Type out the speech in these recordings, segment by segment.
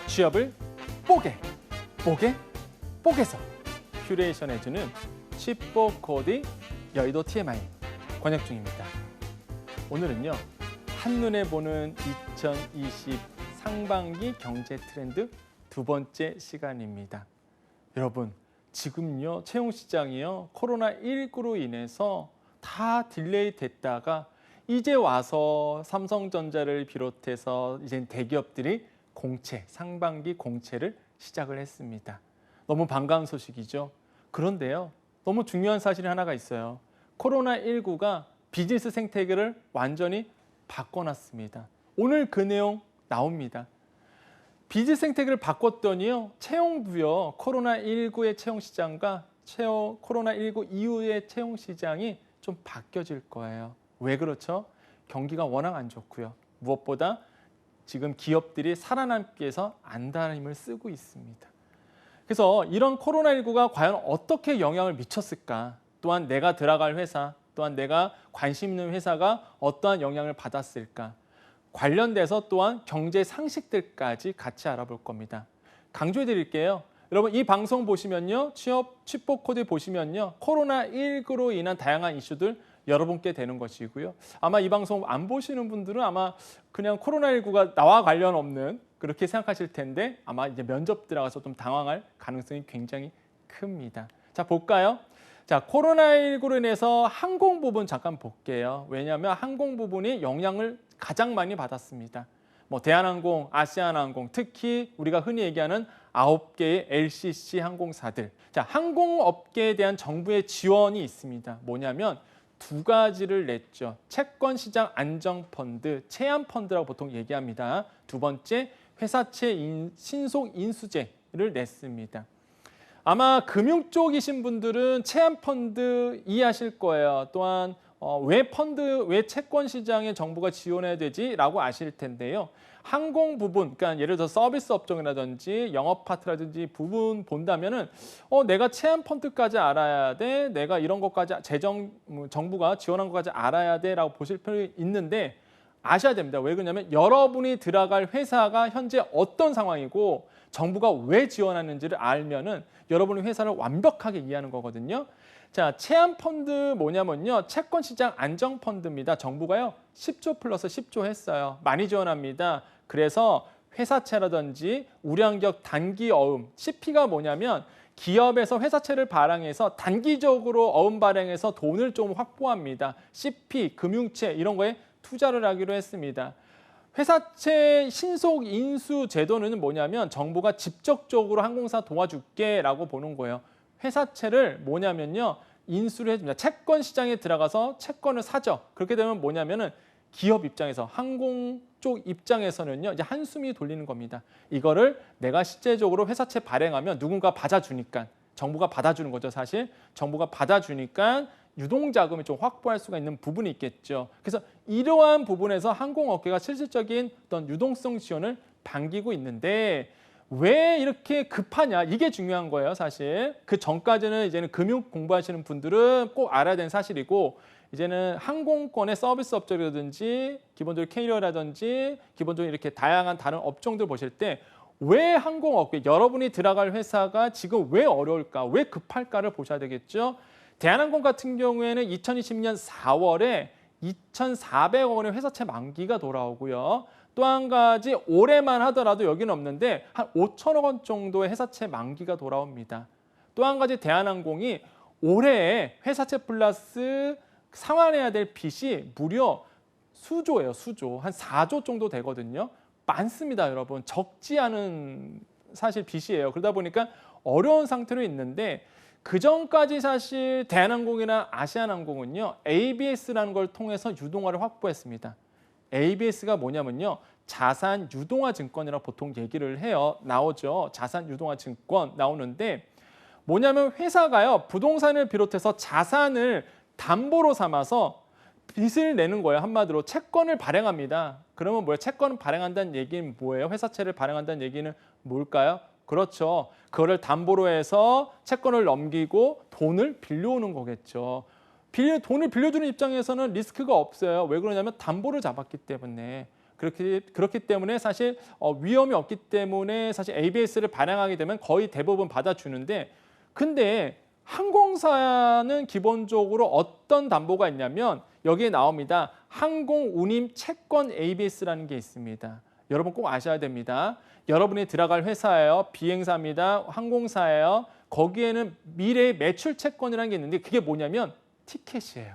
취업을 뽀개서 큐레이션해주는 취뽀코디 여의도 TMI 권혁중입니다. 오늘은요, 한눈에 보는 2020 상반기 경제 트렌드 두 번째 시간입니다. 여러분, 지금요 채용 시장이요 코로나19로 인해서 다 딜레이 됐다가 이제 와서 삼성전자를 비롯해서 이제 대기업들이 상반기 공채를 시작을 했습니다. 너무 반가운 소식이죠. 그런데요, 너무 중요한 사실이 하나가 있어요. 코로나19가 비즈니스 생태계를 완전히 바꿔놨습니다. 오늘 그 내용 나옵니다. 비즈니스 생태계를 바꿨더니요, 채용도요, 코로나19의 채용 시장과 코로나19 이후의 채용 시장이 좀 바뀌어질 거예요. 왜 그렇죠? 경기가 워낙 안 좋고요. 무엇보다 지금 기업들이 살아남기 위해서 안달힘을 쓰고 있습니다. 그래서 이런 코로나19가 과연 어떻게 영향을 미쳤을까? 또한 내가 들어갈 회사, 또한 내가 관심 있는 회사가 어떠한 영향을 받았을까? 관련돼서 또한 경제 상식들까지 같이 알아볼 겁니다. 강조해 드릴게요. 여러분, 이 방송 보시면요, 취업 코드 보시면요, 코로나19로 인한 다양한 이슈들 여러분께 되는 것이고요. 아마 이 방송 안 보시는 분들은 아마 그냥 코로나19가 나와 관련 없는 그렇게 생각하실 텐데 아마 이제 면접 들어가서 좀 당황할 가능성이 굉장히 큽니다. 자, 볼까요? 자, 코로나19로 인해서 항공 부분 잠깐 볼게요. 왜냐하면 항공 부분이 영향을 가장 많이 받았습니다. 대한항공, 아시아나항공, 특히 우리가 흔히 얘기하는 9개의 LCC 항공사들. 자, 항공업계에 대한 정부의 지원이 있습니다. 뭐냐면 두 가지를 냈죠. 채권시장 안정펀드, 채안펀드라고 보통 얘기합니다. 두 번째, 회사채 신속 인수제를 냈습니다. 아마 금융 쪽이신 분들은 채안펀드 이해하실 거예요. 또한 왜 채권 시장에 정부가 지원해야 되지라고 아실 텐데요. 항공 부분, 그러니까 예를 들어 서비스 업종이라든지 영업 파트라든지 부분 본다면은 내가 채안 펀드까지 알아야 돼, 내가 이런 것까지 정부가 지원한 것까지 알아야 돼라고 보실 필요 있는데 아셔야 됩니다. 왜 그러냐면 여러분이 들어갈 회사가 현재 어떤 상황이고 정부가 왜 지원하는지를 알면은 여러분의 회사를 완벽하게 이해하는 거거든요. 자, 채안 펀드 뭐냐면요, 채권 시장 안정 펀드입니다. 정부가요 10조 플러스 10조 했어요. 많이 지원합니다. 그래서 회사채라든지 우량격 단기 어음, CP가 뭐냐면 기업에서 회사채를 발행해서 단기적으로 어음 발행해서 돈을 좀 확보합니다. CP, 금융채 이런 거에 투자를 하기로 했습니다. 회사채 신속 인수 제도는 뭐냐면 정부가 직접적으로 항공사 도와줄게라고 보는 거예요. 회사채를 뭐냐면요, 인수를 해줍니다. 채권 시장에 들어가서 채권을 사죠. 그렇게 되면 뭐냐면은 기업 입장에서, 항공 쪽 입장에서는요, 이제 한숨이 돌리는 겁니다. 이거를 내가 실제적으로 회사채 발행하면 누군가 받아주니까, 정부가 받아주는 거죠, 사실. 정부가 받아주니까 유동자금을 좀 확보할 수가 있는 부분이 있겠죠. 그래서 이러한 부분에서 항공업계가 실질적인 어떤 유동성 지원을 반기고 있는데 왜 이렇게 급하냐, 이게 중요한 거예요, 사실. 그 전까지는 이제는 금융 공부하시는 분들은 꼭 알아야 되는 사실이고, 이제는 항공권의 서비스 업종이라든지 기본적으로 캐리어라든지 기본적으로 이렇게 다양한 다른 업종들 보실 때 왜 항공업계, 여러분이 들어갈 회사가 지금 왜 어려울까, 왜 급할까를 보셔야 되겠죠. 대한항공 같은 경우에는 2020년 4월에 2,400억 원의 회사채 만기가 돌아오고요. 또 한 가지 올해만 하더라도 여기는 없는데 한 5천억 원 정도의 회사채 만기가 돌아옵니다. 또 한 가지 대한항공이 올해에 회사채 플러스 상환해야 될 빚이 무려 수조예요, 수조. 한 4조 정도 되거든요. 많습니다, 여러분. 적지 않은 사실 빚이에요. 그러다 보니까 어려운 상태로 있는데 그전까지 사실 대한항공이나 아시아나항공은요, ABS라는 걸 통해서 유동화를 확보했습니다. ABS가 뭐냐면요, 자산 유동화 증권이라고 보통 얘기를 해요. 나오죠. 자산 유동화 증권 나오는데 뭐냐면 회사가요, 부동산을 비롯해서 자산을 담보로 삼아서 빚을 내는 거예요. 한마디로 채권을 발행합니다. 그러면 뭐예요? 채권을 발행한다는 얘기는 뭐예요? 회사채를 발행한다는 얘기는 뭘까요? 그렇죠. 그거를 담보로 해서 채권을 넘기고 돈을 빌려오는 거겠죠. 돈을 빌려주는 입장에서는 리스크가 없어요. 왜 그러냐면 담보를 잡았기 때문에. 그렇기 때문에 사실 위험이 없기 때문에 사실 ABS를 발행하게 되면 거의 대부분 받아주는데, 근데 항공사는 기본적으로 어떤 담보가 있냐면 여기에 나옵니다. 항공운임 채권 ABS라는 게 있습니다. 여러분 꼭 아셔야 됩니다. 여러분이 들어갈 회사예요. 비행사입니다. 항공사예요. 거기에는 미래의 매출 채권이라는 게 있는데 그게 뭐냐면 티켓이에요.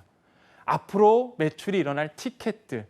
앞으로 매출이 일어날 티켓들,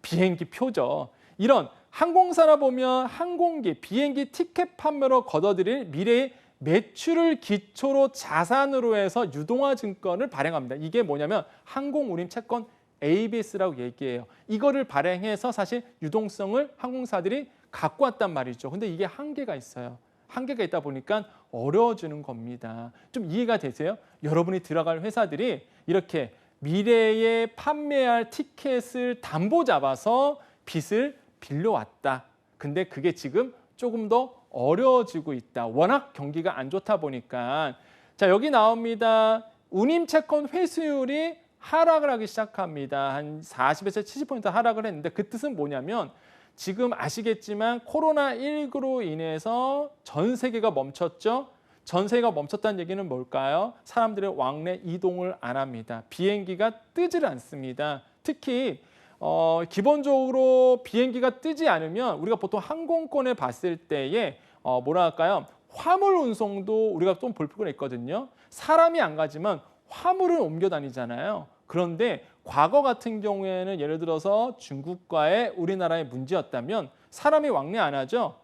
비행기 표죠. 이런 항공사라 보면 항공기, 비행기 티켓 판매로 거둬들일 미래의 매출을 기초로 자산으로 해서 유동화 증권을 발행합니다. 이게 뭐냐면 항공운임 채권 ABS라고 얘기해요. 이거를 발행해서 사실 유동성을 항공사들이 갖고 왔단 말이죠. 근데 이게 한계가 있어요. 한계가 있다 보니까 어려워지는 겁니다. 좀 이해가 되세요? 여러분이 들어갈 회사들이 이렇게 미래에 판매할 티켓을 담보 잡아서 빚을 빌려왔다. 근데 그게 지금 조금 더 어려워지고 있다. 워낙 경기가 안 좋다 보니까. 자, 여기 나옵니다. 운임채권 회수율이 하락을 하기 시작합니다. 한 40에서 70% 하락을 했는데 그 뜻은 뭐냐면 지금 아시겠지만 코로나19로 인해서 전 세계가 멈췄죠. 전 세계가 멈췄다는 얘기는 뭘까요? 사람들의 왕래 이동을 안 합니다. 비행기가 뜨질 않습니다. 특히 기본적으로 비행기가 뜨지 않으면 우리가 보통 항공권에 봤을 때에 뭐라 할까요? 화물 운송도 우리가 좀 볼 필요가 있거든요. 사람이 안 가지만 화물은 옮겨 다니잖아요. 그런데 과거 같은 경우에는 예를 들어서 중국과의 우리나라의 문제였다면 사람이 왕래 안 하죠.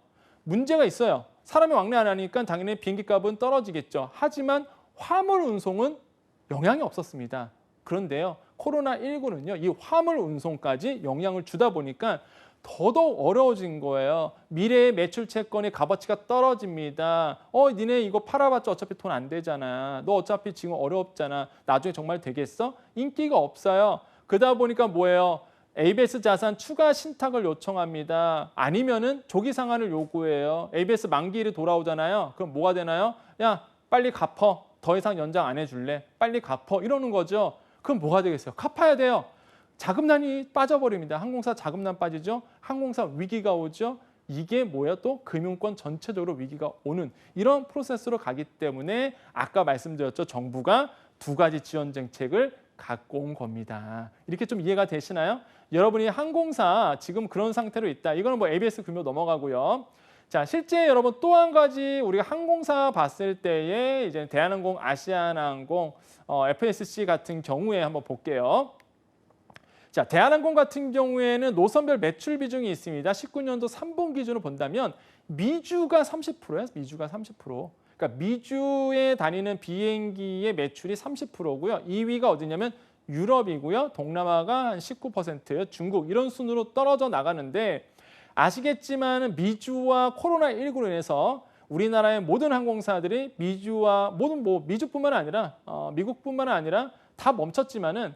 문제가 있어요. 사람이 왕래 안 하니까 당연히 비행기 값은 떨어지겠죠. 하지만 화물 운송은 영향이 없었습니다. 그런데요, 코로나19는요, 이 화물 운송까지 영향을 주다 보니까 더더욱 어려워진 거예요. 미래의 매출 채권의 값어치가 떨어집니다. 니네 이거 팔아봤자 어차피 돈 안 되잖아. 너 어차피 지금 어렵잖아. 나중에 정말 되겠어? 인기가 없어요. 그러다 보니까 뭐예요? ABS 자산 추가 신탁을 요청합니다. 아니면은 조기 상환을 요구해요. ABS 만기일이 돌아오잖아요. 그럼 뭐가 되나요? 야, 빨리 갚어. 더 이상 연장 안 해줄래? 빨리 갚어. 이러는 거죠. 그럼 뭐가 되겠어요? 갚아야 돼요. 자금난이 빠져버립니다. 항공사 자금난 빠지죠. 항공사 위기가 오죠. 이게 뭐야? 또 금융권 전체적으로 위기가 오는 이런 프로세스로 가기 때문에 아까 말씀드렸죠. 정부가 두 가지 지원 정책을 갖고 온 겁니다. 이렇게 좀 이해가 되시나요? 여러분이 항공사 지금 그런 상태로 있다. 이거는 뭐 ABS 규모 넘어가고요. 자, 실제 여러분 또 한 가지 우리가 항공사 봤을 때에 이제 대한항공, 아시아나항공, FSC 같은 경우에 한번 볼게요. 자, 대한항공 같은 경우에는 노선별 매출 비중이 있습니다. 19년도 3분 기준으로 본다면 미주가 30%예요. 미주가 30%. 그러니까 미주에 다니는 비행기의 매출이 30%고요. 2위가 어디냐면 유럽이고요. 동남아가 한 19%예요. 중국 이런 순으로 떨어져 나가는데 아시겠지만 미주와 코로나19로 인해서 우리나라의 모든 항공사들이 미주와 모든 미주뿐만 아니라 미국뿐만 아니라 다 멈췄지만은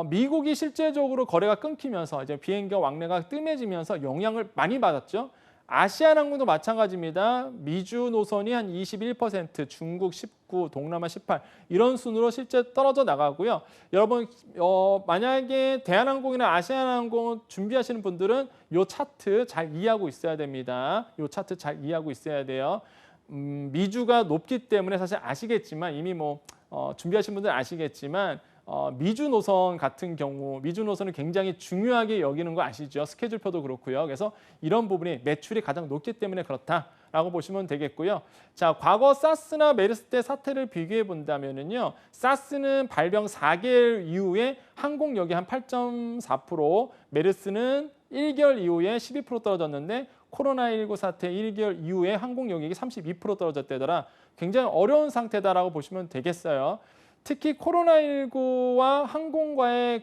미국이 실제적으로 거래가 끊기면서 이제 비행기와 왕래가 뜸해지면서 영향을 많이 받았죠. 아시아나항공도 마찬가지입니다. 미주 노선이 한 21%, 중국 19, 동남아 18 이런 순으로 실제 떨어져 나가고요. 여러분 만약에 대한항공이나 아시아나항공 준비하시는 분들은 이 차트 잘 이해하고 있어야 됩니다. 이 차트 잘 이해하고 있어야 돼요. 미주가 높기 때문에 사실 아시겠지만 이미 준비하신 분들은 아시겠지만 미주 노선 같은 경우 미주 노선을 굉장히 중요하게 여기는 거 아시죠? 스케줄표도 그렇고요. 그래서 이런 부분이 매출이 가장 높기 때문에 그렇다라고 보시면 되겠고요. 자, 과거 사스나 메르스 때 사태를 비교해 본다면은요. 사스는 발병 4개월 이후에 항공력이 한 8.4%, 메르스는 1개월 이후에 12% 떨어졌는데 코로나19 사태 1개월 이후에 항공력이 32% 떨어졌다더라. 굉장히 어려운 상태다라고 보시면 되겠어요. 특히 코로나19와 항공과의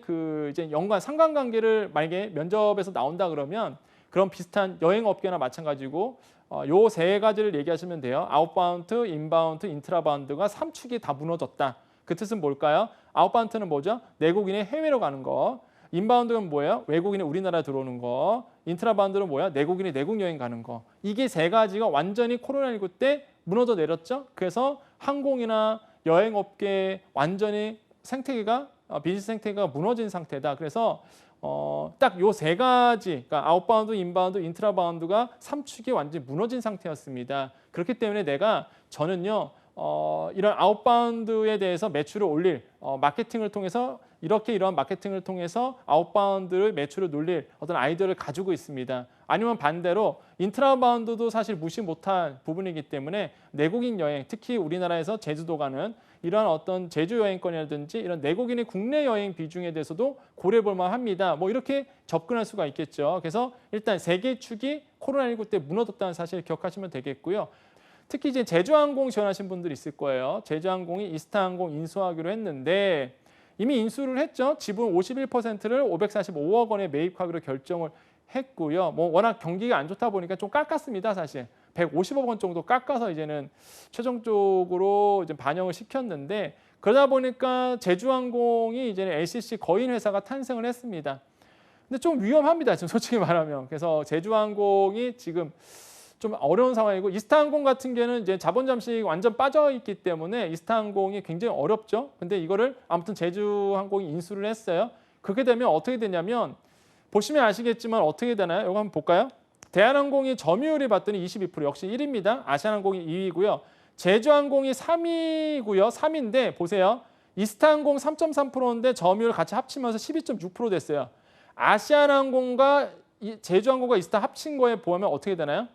이제 연관 상관관계를 만약에 면접에서 나온다 그러면 그런 비슷한 여행업계나 마찬가지고 요 세 가지를 얘기하시면 돼요. 아웃바운드, 인바운드, 인트라바운드가 3축이 다 무너졌다. 그 뜻은 뭘까요? 아웃바운드는 뭐죠? 내국인이 해외로 가는 거. 인바운드는 뭐예요? 외국인이 우리나라 들어오는 거. 인트라바운드는 뭐야? 내국인이 내국 여행 가는 거. 이게 세 가지가 완전히 코로나19 때 무너져 내렸죠. 그래서 항공이나 여행업계 완전히 생태계가 비즈니스 생태계가 무너진 상태다. 그래서 딱 요 세 가지, 그러니까 아웃바운드, 인바운드, 인트라바운드가 삼축이 완전히 무너진 상태였습니다. 그렇기 때문에 저는요 이런 아웃바운드에 대해서 매출을 올릴 마케팅을 통해서 이러한 마케팅을 통해서 아웃바운드를 매출을 놀릴 어떤 아이디어를 가지고 있습니다. 아니면 반대로 인트라바운드도 사실 무시 못할 부분이기 때문에 내국인 여행, 특히 우리나라에서 제주도 가는 이러한 어떤 제주 여행권이라든지 이런 내국인의 국내 여행 비중에 대해서도 고려해 볼 만합니다. 뭐 이렇게 접근할 수가 있겠죠. 그래서 일단 세 개 축이 코로나19 때 무너졌다는 사실 기억하시면 되겠고요. 특히 이제 제주항공 지원하신 분들 있을 거예요. 제주항공이 이스타항공 인수하기로 했는데 이미 인수를 했죠. 지분 51%를 545억 원에 매입하기로 결정을 했고요. 뭐 워낙 경기가 안 좋다 보니까 좀 깎았습니다, 사실. 150억 원 정도 깎아서 이제는 최종적으로 이제 반영을 시켰는데 그러다 보니까 제주항공이 이제는 LCC 거인 회사가 탄생을 했습니다. 근데 좀 위험합니다, 지금 솔직히 말하면. 그래서 제주항공이 지금 좀 어려운 상황이고 이스타항공 같은 경우는 이제 자본 잠식이 완전 빠져 있기 때문에 이스타항공이 굉장히 어렵죠. 근데 이거를 아무튼 제주항공이 인수를 했어요. 그렇게 되면 어떻게 되냐면 보시면 아시겠지만 어떻게 되나요? 이거 한번 볼까요? 대한항공이 점유율이 봤더니 22% 역시 1위입니다. 아시아나항공이 2위고요. 제주항공이 3위고요. 3위인데 보세요. 이스타항공 3.3%인데 점유율 같이 합치면서 12.6% 됐어요. 아시아나항공과 제주항공과 이스타 합친 거에 보면 어떻게 되나요?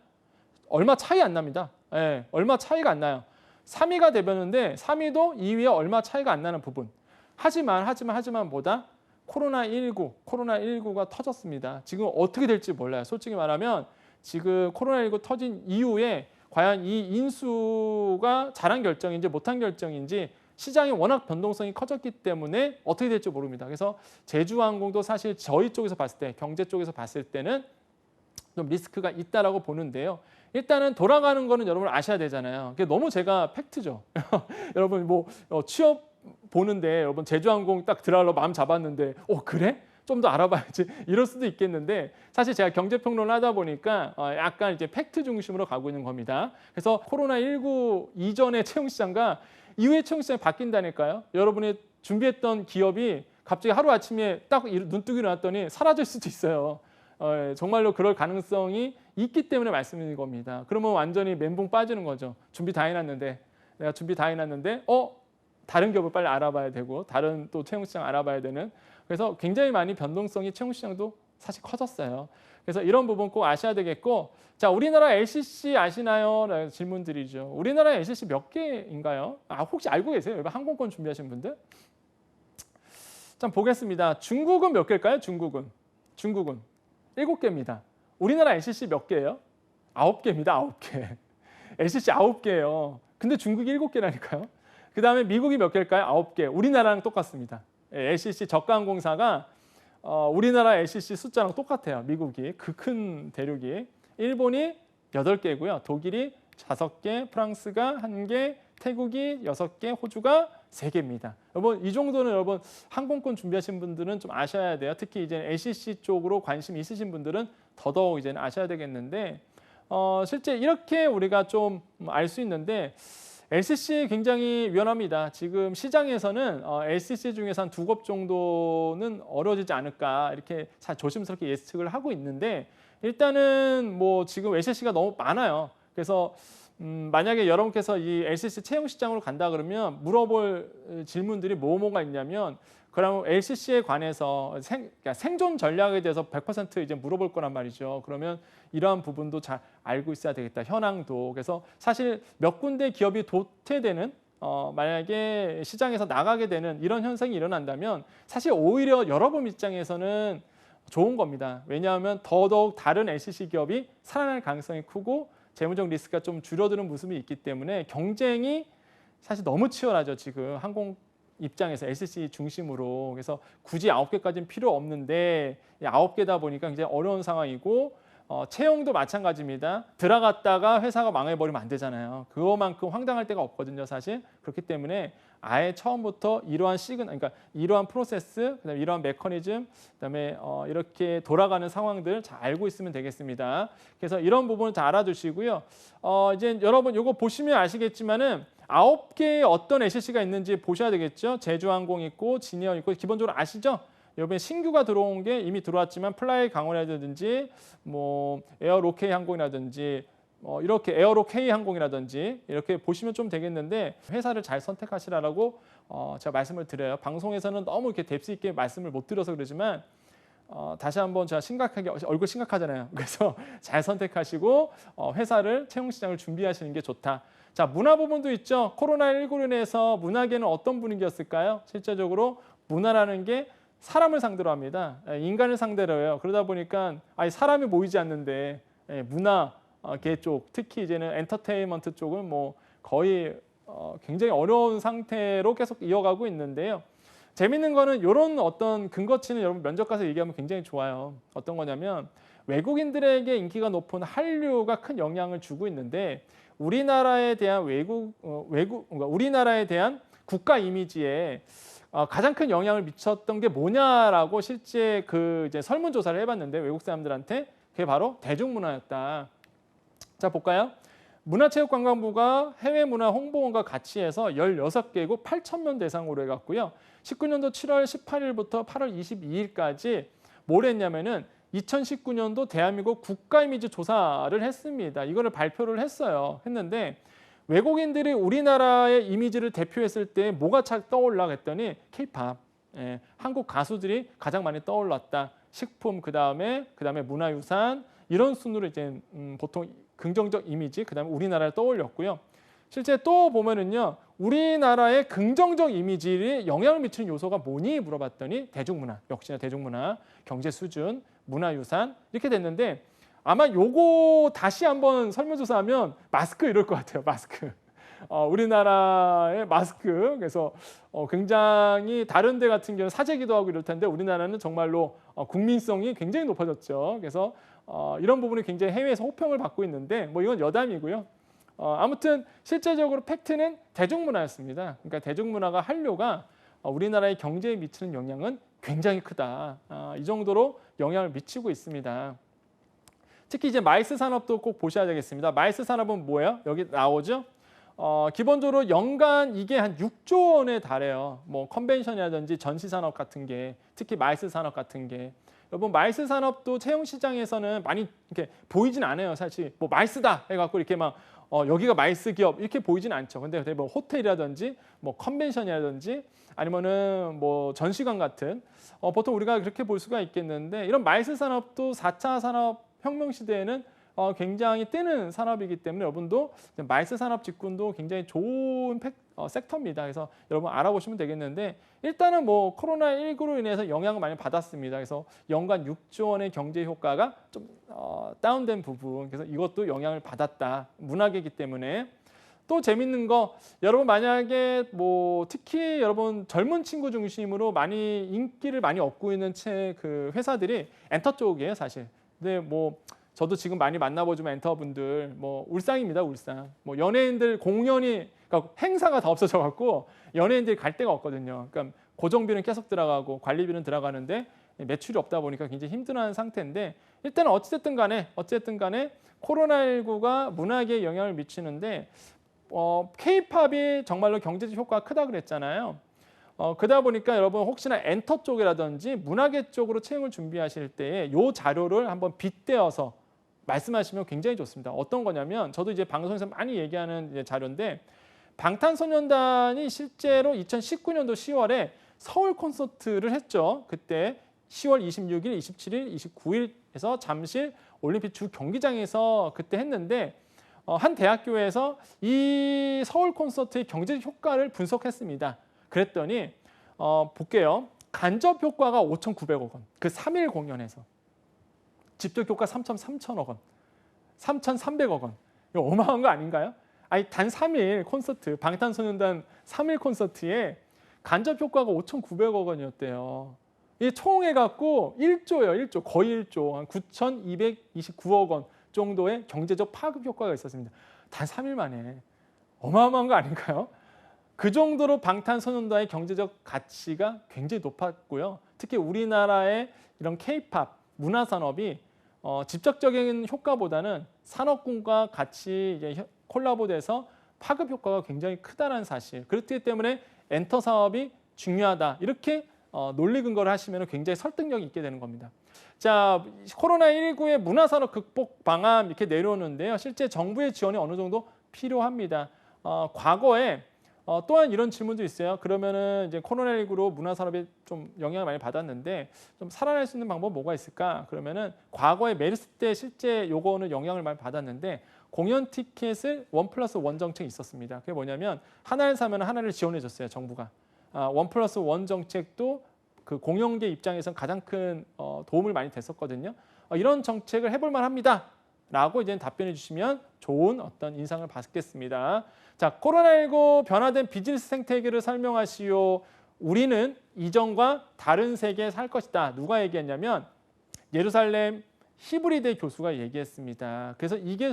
얼마 차이 안 납니다. 예, 얼마 차이가 안 나요. 3위가 되었는데 3위도 2위에 얼마 차이가 안 나는 부분. 하지만 뭐다? 코로나19가 터졌습니다. 지금 어떻게 될지 몰라요. 솔직히 말하면 지금 코로나19 터진 이후에 과연 이 인수가 잘한 결정인지 못한 결정인지 시장이 워낙 변동성이 커졌기 때문에 어떻게 될지 모릅니다. 그래서 제주항공도 사실 저희 쪽에서 봤을 때, 경제 쪽에서 봤을 때는 좀 리스크가 있다라고 보는데요. 일단은 돌아가는 거는 여러분 아셔야 되잖아요. 그게 너무 제가 팩트죠. 여러분 뭐 취업 보는데 여러분 제주항공 딱 들어가려고 마음 잡았는데 그래? 좀 더 알아봐야지 이럴 수도 있겠는데 사실 제가 경제평론을 하다 보니까 약간 이제 팩트 중심으로 가고 있는 겁니다. 그래서 코로나19 이전의 채용시장과 이후의 채용시장이 바뀐다니까요. 여러분이 준비했던 기업이 갑자기 하루아침에 딱 눈뜨기 일어났더니 사라질 수도 있어요. 정말로 그럴 가능성이 있기 때문에 말씀드린 겁니다. 그러면 완전히 멘붕 빠지는 거죠. 준비 다 해놨는데 내가 준비 다 해놨는데 다른 기업을 빨리 알아봐야 되고 다른 또 채용시장 알아봐야 되는 그래서 굉장히 많이 변동성이 채용시장도 사실 커졌어요. 그래서 이런 부분 꼭 아셔야 되겠고 자 우리나라 LCC 아시나요? 라는 질문들이죠. 우리나라 LCC 몇 개인가요? 혹시 알고 계세요? 여러분 항공권 준비하신 분들? 자 보겠습니다. 중국은 몇 개일까요? 중국은 7개입니다. 우리나라 LCC 몇 개예요? 9개입니다. 9개. LCC 9개예요. 근데 중국이 7개라니까요. 그 다음에 미국이 몇 개일까요? 9개. 우리나라랑 똑같습니다. LCC 저가항공사가 우리나라 LCC 숫자랑 똑같아요. 미국이 그 큰 대륙이. 일본이 8개고요. 독일이 5개, 프랑스가 1개, 태국이 6개, 호주가 3개입니다. 여러분 이 정도는 여러분 항공권 준비하신 분들은 좀 아셔야 돼요. 특히 이제 LCC 쪽으로 관심 있으신 분들은 더더욱 이제는 아셔야 되겠는데 실제 이렇게 우리가 좀 알 수 있는데 LCC 굉장히 위험합니다. 지금 시장에서는 LCC 중에서 한 2곳 정도는 어려워지지 않을까 이렇게 조심스럽게 예측을 하고 있는데 일단은 뭐 지금 LCC가 너무 많아요. 그래서 만약에 여러분께서 이 LCC 채용 시장으로 간다 그러면 물어볼 질문들이 뭐가 있냐면 그럼 LCC에 관해서 그러니까 생존 전략에 대해서 100% 이제 물어볼 거란 말이죠. 그러면 이러한 부분도 잘 알고 있어야 되겠다. 현황도. 그래서 사실 몇 군데 기업이 도태되는 만약에 시장에서 나가게 되는 이런 현상이 일어난다면 사실 오히려 여러분 입장에서는 좋은 겁니다. 왜냐하면 더더욱 다른 LCC 기업이 살아날 가능성이 크고 재무적 리스크가 좀 줄어드는 모습이 있기 때문에 경쟁이 사실 너무 치열하죠. 지금 항공 입장에서 LCC 중심으로. 그래서 굳이 9개까지는 필요 없는데 9개다 보니까 굉장히 어려운 상황이고 채용도 마찬가지입니다. 들어갔다가 회사가 망해버리면 안 되잖아요. 그거만큼 황당할 데가 없거든요, 사실. 그렇기 때문에 아예 처음부터 이러한 그러니까 이러한 프로세스, 그다음에 이러한 메커니즘, 그다음에 이렇게 돌아가는 상황들 잘 알고 있으면 되겠습니다. 그래서 이런 부분을 잘 알아두시고요. 이제 여러분 이거 보시면 아시겠지만은 9개의 어떤 LCC가 있는지 보셔야 되겠죠. 제주항공 있고 진에어 있고 기본적으로 아시죠? 이번에 신규가 들어온 게 이미 들어왔지만 플라이 강원이라든지 뭐 에어로케이 항공이라든지 이렇게 에어로케이 항공이라든지 이렇게 보시면 좀 되겠는데 회사를 잘 선택하시라고 제가 말씀을 드려요. 방송에서는 너무 이렇게 뎁스 있게 말씀을 못 드려서 그러지만 다시 한번 제가 심각하게 얼굴 심각하잖아요. 그래서 잘 선택하시고 회사를 채용 시장을 준비하시는 게 좋다. 자, 문화 부분도 있죠. 코로나19로 인해서 문화계는 어떤 분위기였을까요? 실제적으로 문화라는 게 사람을 상대로 합니다. 인간을 상대로 해요. 그러다 보니까 사람이 모이지 않는데 문화계 쪽, 특히 이제는 엔터테인먼트 쪽은 뭐 거의 굉장히 어려운 상태로 계속 이어가고 있는데요. 재밌는 거는 이런 어떤 근거치는 여러분 면접 가서 얘기하면 굉장히 좋아요. 어떤 거냐면 외국인들에게 인기가 높은 한류가 큰 영향을 주고 있는데 우리나라에 대한 우리나라에 대한 국가 이미지에 가장 큰 영향을 미쳤던 게 뭐냐라고 실제 그 이제 설문조사를 해봤는데 외국 사람들한테 그게 바로 대중문화였다. 자, 볼까요? 문화체육관광부가 해외문화 홍보원과 같이 해서 16개국 8,000명 대상으로 해갔고요. 19년도 7월 18일부터 8월 22일까지 뭘 했냐면은 2019년도 대한민국 국가 이미지 조사를 했습니다. 이거를 발표를 했는데 외국인들이 우리나라의 이미지를 대표했을 때 뭐가 떠올라 했더니 K-팝, 한국 가수들이 가장 많이 떠올랐다. 식품, 그다음에 문화유산 이런 순으로 이제 보통 긍정적 이미지, 그다음에 우리나라를 떠올렸고요. 실제 또 보면은요, 우리나라의 긍정적 이미지에 영향을 미치는 요소가 뭐니 물어봤더니 대중문화, 역시나 대중문화, 경제 수준, 문화유산 이렇게 됐는데 아마 요거 다시 한번 설문조사하면 마스크 이럴 것 같아요. 마스크. 우리나라의 마스크. 그래서 굉장히 다른 데 같은 경우는 사재기도 하고 이럴 텐데 우리나라는 정말로 국민성이 굉장히 높아졌죠. 그래서 이런 부분이 굉장히 해외에서 호평을 받고 있는데 뭐 이건 여담이고요. 아무튼 실제적으로 팩트는 대중문화였습니다. 그러니까 대중문화가 한류가 우리나라의 경제에 미치는 영향은 굉장히 크다. 이 정도로 영향을 미치고 있습니다. 특히 이제 마이스 산업도 꼭 보셔야 되겠습니다. 마이스 산업은 뭐예요? 여기 나오죠? 기본적으로 연간 이게 한 6조 원에 달해요. 뭐 컨벤션이라든지 전시 산업 같은 게, 특히 마이스 산업 같은 게. 여러분 마이스 산업도 채용 시장에서는 많이 이렇게 보이진 않아요. 사실 뭐 마이스다 해갖고 이렇게 막 여기가 마이스 기업 이렇게 보이진 않죠. 근데 뭐 호텔이라든지 뭐 컨벤션이라든지 아니면은 뭐 전시관 같은 보통 우리가 그렇게 볼 수가 있겠는데 이런 마이스 산업도 4차 산업 혁명 시대에는 굉장히 뜨는 산업이기 때문에 여러분도 마이스 산업 직군도 굉장히 좋은 섹터입니다. 그래서 여러분 알아보시면 되겠는데 일단은 뭐 코로나19로 인해서 영향을 많이 받았습니다. 그래서 연간 6조 원의 경제 효과가 좀 다운된 부분, 그래서 이것도 영향을 받았다. 문화계이기 때문에. 또 재밌는 거, 여러분 만약에 뭐 특히 여러분 젊은 친구 중심으로 많이 인기를 많이 얻고 있는 그 회사들이 엔터 쪽이에요, 사실. 근데 뭐 저도 지금 많이 만나보지만 엔터분들 뭐 울상입니다, 울상. 뭐 연예인들 공연이 그러니까 행사가 다 없어져 갖고 연예인들이 갈 데가 없거든요. 그러니까 고정비는 계속 들어가고 관리비는 들어가는데 매출이 없다 보니까 굉장히 힘든 상태인데 일단은 어찌됐든 간에 코로나19가 문화계에 영향을 미치는데 K-팝이 정말로 경제적 효과가 크다 그랬잖아요. 그러다 보니까 여러분 혹시나 엔터 쪽이라든지 문화계 쪽으로 채용을 준비하실 때에 이 자료를 한번 빗대어서 말씀하시면 굉장히 좋습니다. 어떤 거냐면 저도 이제 방송에서 많이 얘기하는 이제 자료인데 방탄소년단이 실제로 2019년도 10월에 서울 콘서트를 했죠. 그때 10월 26일, 27일, 29일에서 잠실 올림픽 주 경기장에서 그때 했는데 한 대학교에서 이 서울 콘서트의 경제적 효과를 분석했습니다. 그랬더니 볼게요. 간접 효과가 5,900억 원. 그 3일 공연에서. 직접 효과 3,300억 원. 3,300억 원. 이거 어마어마한 거 아닌가요? 아니 단 3일 콘서트, 방탄소년단 3일 콘서트에 간접 효과가 5,900억 원이었대요. 이 총 해갖고 1조예요. 1조. 거의 1조. 한 9,229억 원 정도의 경제적 파급 효과가 있었습니다. 단 3일 만에. 어마어마한 거 아닌가요? 그 정도로 방탄소년단의 경제적 가치가 굉장히 높았고요. 특히 우리나라의 이런 K-팝 문화산업이 직접적인 효과보다는 산업군과 같이 이제 콜라보돼서 파급 효과가 굉장히 크다는 사실. 그렇기 때문에 엔터 사업이 중요하다. 이렇게 논리 근거를 하시면 굉장히 설득력이 있게 되는 겁니다. 자, 코로나19의 문화산업 극복 방안 이렇게 내려오는데요. 실제 정부의 지원이 어느 정도 필요합니다. 과거에 또한 이런 질문도 있어요. 그러면은 이제 코로나19로 문화산업에 좀 영향을 많이 받았는데 좀 살아날 수 있는 방법 뭐가 있을까? 그러면은 과거에 메르스 때 실제 요거는 영향을 많이 받았는데 공연 티켓을 1+1 정책이 있었습니다. 그게 뭐냐면 하나를 사면 하나를 지원해 줬어요, 정부가. 1+1 정책도 그 공연계 입장에서는 가장 큰 도움을 많이 됐었거든요. 이런 정책을 해볼 만합니다. 라고 이제 답변해 주시면 좋은 어떤 인상을 받겠습니다. 자, 코로나19 변화된 비즈니스 생태계를 설명하시오. 우리는 이전과 다른 세계에 살 것이다. 누가 얘기했냐면 예루살렘 히브리대 교수가 얘기했습니다. 그래서 이게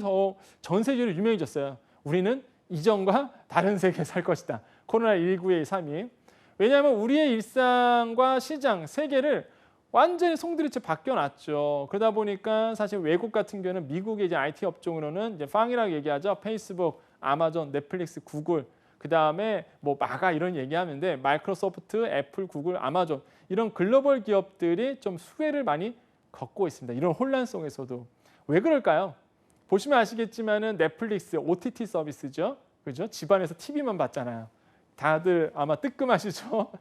전 세계로 유명해졌어요. 우리는 이전과 다른 세계에 살 것이다. 코로나19의 삶이. 왜냐하면 우리의 일상과 시장, 세계를 완전히 송두리째 바뀌어놨죠. 그러다 보니까 사실 외국 같은 경우는 미국의 이제 IT 업종으로는 이제 팡이라고 얘기하죠. 페이스북, 아마존, 넷플릭스, 구글, 그 다음에 뭐 마가 이런 얘기하는데 마이크로소프트, 애플, 구글, 아마존 이런 글로벌 기업들이 좀 수혜를 많이 겪고 있습니다. 이런 혼란 속에서도 왜 그럴까요? 보시면 아시겠지만은 넷플릭스 OTT 서비스죠. 그죠? 집안에서 TV만 봤잖아요. 다들 아마 뜨끔하시죠.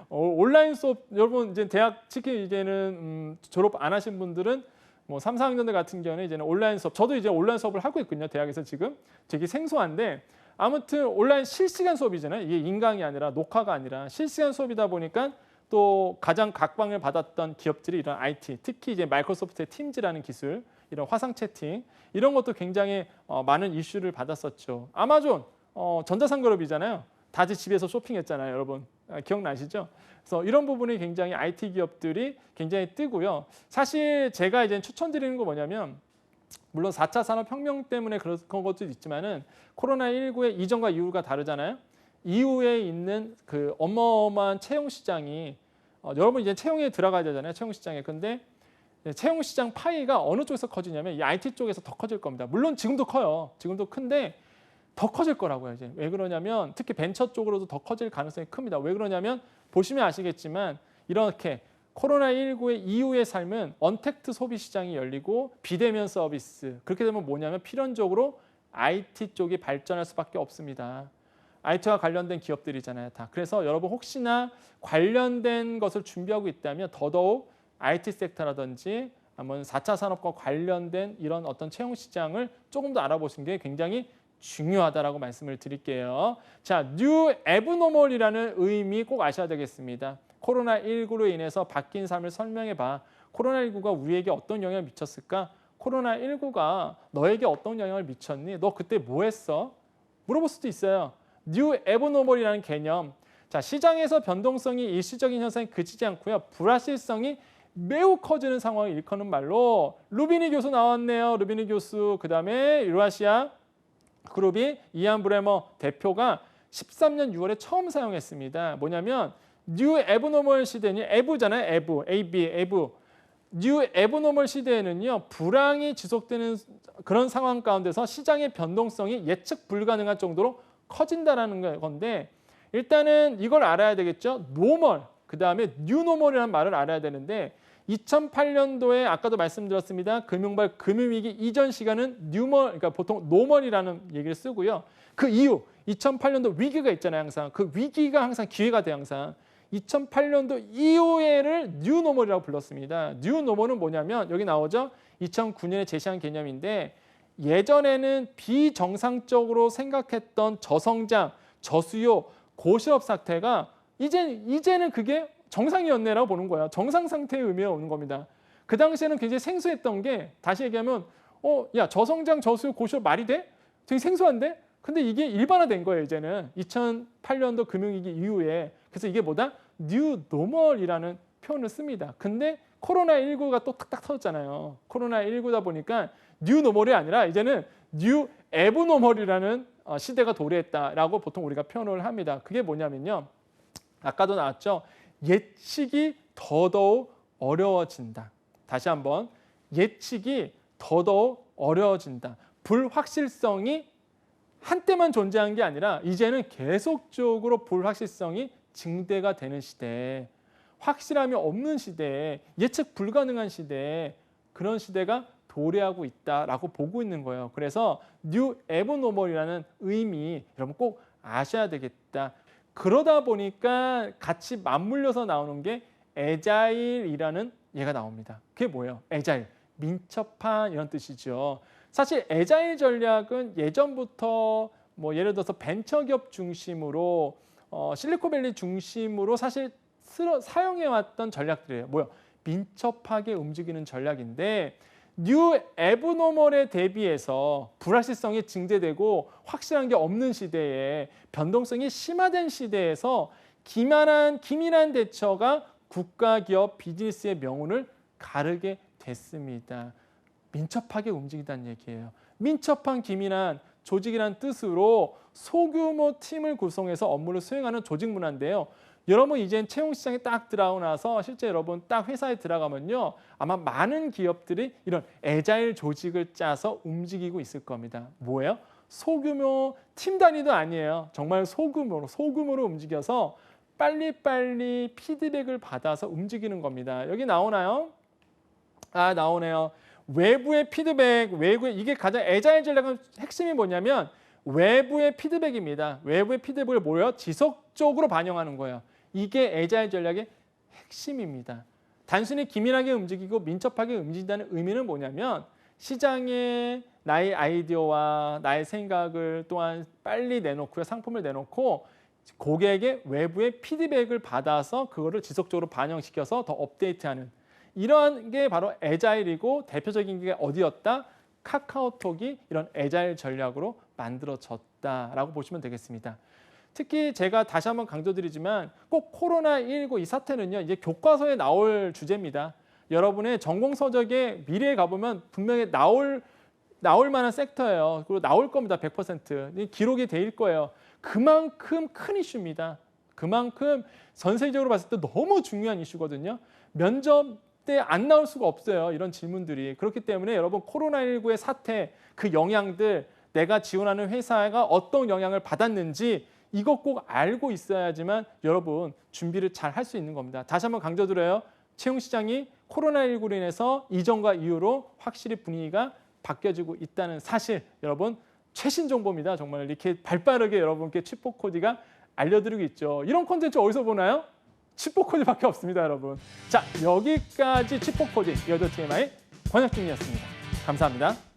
온라인 수업 여러분 이제 대학 특히 이제는 졸업 안 하신 분들은 뭐 3, 4학년들 같은 경우는 이제는 온라인 수업 저도 이제 온라인 수업을 하고 있거든요. 대학에서 지금 되게 생소한데 아무튼 온라인 실시간 수업이잖아요. 이게 인강이 아니라 녹화가 아니라 실시간 수업이다 보니까 또 가장 각광을 받았던 기업들이 이런 IT, 특히 이제 마이크로소프트의 팀즈라는 기술, 이런 화상 채팅 이런 것도 굉장히 많은 이슈를 받았었죠. 아마존 전자상거래이잖아요. 다들 집에서 쇼핑했잖아요, 여러분. 기억나시죠? 그래서 이런 부분이 굉장히 IT 기업들이 굉장히 뜨고요. 사실 제가 이제 추천드리는 거 뭐냐면 물론 4차 산업혁명 때문에 그런 것도 있지만은 코로나19의 이전과 이후가 다르잖아요. 이후에 있는 그 어마어마한 채용 시장이 여러분 이제 채용에 들어가야 되잖아요. 채용 시장에. 근데 채용 시장 파이가 어느 쪽에서 커지냐면 이 IT 쪽에서 더 커질 겁니다. 물론 지금도 커요. 지금도 큰데 더 커질 거라고요. 이제 왜 그러냐면 특히 벤처 쪽으로도 더 커질 가능성이 큽니다. 왜 그러냐면 보시면 아시겠지만 이렇게 코로나19의 이후의 삶은 언택트 소비 시장이 열리고 비대면 서비스 그렇게 되면 뭐냐면 필연적으로 IT 쪽이 발전할 수밖에 없습니다. IT와 관련된 기업들이잖아요. 다. 그래서 여러분 혹시나 관련된 것을 준비하고 있다면 더더욱 IT 섹터라든지 아니면 4차 산업과 관련된 이런 어떤 채용 시장을 조금 더 알아보시는 게 굉장히 중요하다라고 말씀을 드릴게요. 자, 뉴 애브노멀이라는 의미 꼭 아셔야 되겠습니다. 코로나19로 인해서 바뀐 삶을 설명해 봐. 코로나19가 우리에게 어떤 영향을 미쳤을까? 코로나19가 너에게 어떤 영향을 미쳤니? 너 그때 뭐 했어? 물어볼 수도 있어요. 뉴 애브노멀이라는 개념. 자, 시장에서 변동성이 일시적인 현상에 그치지 않고요. 불확실성이 매우 커지는 상황을 일컫는 말로 루비니 교수 나왔네요. 루비니 교수. 그다음에 유라시아 그룹이 이안 브레머 대표가 13년 6월에 처음 사용했습니다. 뭐냐면 뉴 애브노멀 시대는 에브잖아요. 에브, AB, 에브. 뉴 애브노멀 시대에는요. 불황이 지속되는 그런 상황 가운데서 시장의 변동성이 예측 불가능할 정도로 커진다라는 건데 일단은 이걸 알아야 되겠죠. 노멀, 그다음에 뉴노멀이라는 말을 알아야 되는데 2008년도에 아까도 말씀드렸습니다. 금융발 금융위기 이전 시간은 뉴멀, 그러니까 보통 노멀이라는 얘기를 쓰고요. 그 이후 2008년도 위기가 있잖아요. 항상 그 위기가 항상 기회가 돼요. 항상 2008년도 이후에를 뉴노멀이라고 불렀습니다. 뉴노멀은 뭐냐면 여기 나오죠. 2009년에 제시한 개념인데 예전에는 비정상적으로 생각했던 저성장, 저수요, 고실업 사태가 이제는 그게 정상이었네라고 보는 거예요. 정상 상태의 의미가 오는 겁니다. 그 당시에는 굉장히 생소했던 게 다시 얘기하면 야 저성장, 저수요, 고실업 말이 돼? 되게 생소한데? 근데 이게 일반화된 거예요. 이제는 2008년도 금융위기 이후에. 그래서 이게 뭐다? 뉴 노멀이라는 표현을 씁니다. 근데 코로나19가 또 탁탁 터졌잖아요. 코로나19다 보니까 뉴 노멀이 아니라 이제는 뉴 애브노멀이라는 시대가 도래했다라고 보통 우리가 표현을 합니다. 그게 뭐냐면요. 아까도 나왔죠. 예측이 더더욱 어려워진다. 다시 한번 예측이 더더욱 어려워진다. 불확실성이 한때만 존재한 게 아니라 이제는 계속적으로 불확실성이 증대가 되는 시대. 확실함이 없는 시대에, 예측 불가능한 시대에, 그런 시대가 도래하고 있다라고 보고 있는 거예요. 그래서 뉴 에버노멀이라는 의미 여러분 꼭 아셔야 되겠다. 그러다 보니까 같이 맞물려서 나오는 게 애자일이라는 얘가 나옵니다. 그게 뭐예요? 애자일, 민첩한 이런 뜻이죠. 사실 애자일 전략은 예전부터 뭐 예를 들어서 벤처기업 중심으로 실리콘밸리 중심으로 사실 사용해왔던 전략들이에요. 뭐요? 민첩하게 움직이는 전략인데 뉴 에브노멀에 대비해서 불확실성이 증대되고 확실한 게 없는 시대에 변동성이 심화된 시대에서 기민한 대처가 국가, 기업, 비즈니스의 명운을 가르게 됐습니다. 민첩하게 움직인다는 얘기예요. 민첩한 기민한 조직이라는 뜻으로 소규모 팀을 구성해서 업무를 수행하는 조직 문화인데요. 여러분 이제 채용 시장에 딱 들어가고 나서 실제 여러분 딱 회사에 들어가면요. 아마 많은 기업들이 이런 애자일 조직을 짜서 움직이고 있을 겁니다. 뭐예요? 소규모 팀 단위도 아니에요. 정말 소규모로 움직여서 빨리빨리 피드백을 받아서 움직이는 겁니다. 여기 나오나요? 아, 나오네요. 외부의 피드백, 이게 가장 애자일 전략의 핵심이 뭐냐면 외부의 피드백입니다. 외부의 피드백을 뭐예요? 지속적으로 반영하는 거예요. 이게 애자일 전략의 핵심입니다. 단순히 기민하게 움직이고 민첩하게 움직인다는 의미는 뭐냐면 시장에 나의 아이디어와 나의 생각을 또한 빨리 내놓고요. 상품을 내놓고 고객의 외부의 피드백을 받아서 그거를 지속적으로 반영시켜서 더 업데이트하는 이러한 게 바로 애자일이고 대표적인 게 어디였다? 카카오톡이 이런 애자일 전략으로 만들어졌다라고 보시면 되겠습니다. 특히 제가 다시 한번 강조드리지만 꼭 코로나19 이 사태는요. 이제 교과서에 나올 주제입니다. 여러분의 전공 서적에 미래에 가보면 분명히 나올 만한 섹터예요. 그리고 나올 겁니다. 100%. 기록이 돼 거예요. 그만큼 큰 이슈입니다. 그만큼 전 세계적으로 봤을 때 너무 중요한 이슈거든요. 면접 때 안 나올 수가 없어요. 이런 질문들이. 그렇기 때문에 여러분 코로나19의 사태, 그 영향들, 내가 지원하는 회사가 어떤 영향을 받았는지 이거 꼭 알고 있어야지만 여러분 준비를 잘 할 수 있는 겁니다. 다시 한번 강조드려요. 채용 시장이 코로나19로 인해서 이전과 이후로 확실히 분위기가 바뀌어지고 있다는 사실 여러분 최신 정보입니다. 정말 이렇게 발빠르게 여러분께 칩포코디가 알려드리고 있죠. 이런 콘텐츠 어디서 보나요? 칩포코디밖에 없습니다, 여러분. 자, 여기까지 칩포코디 여의도 TMI 권혁준이었습니다. 감사합니다.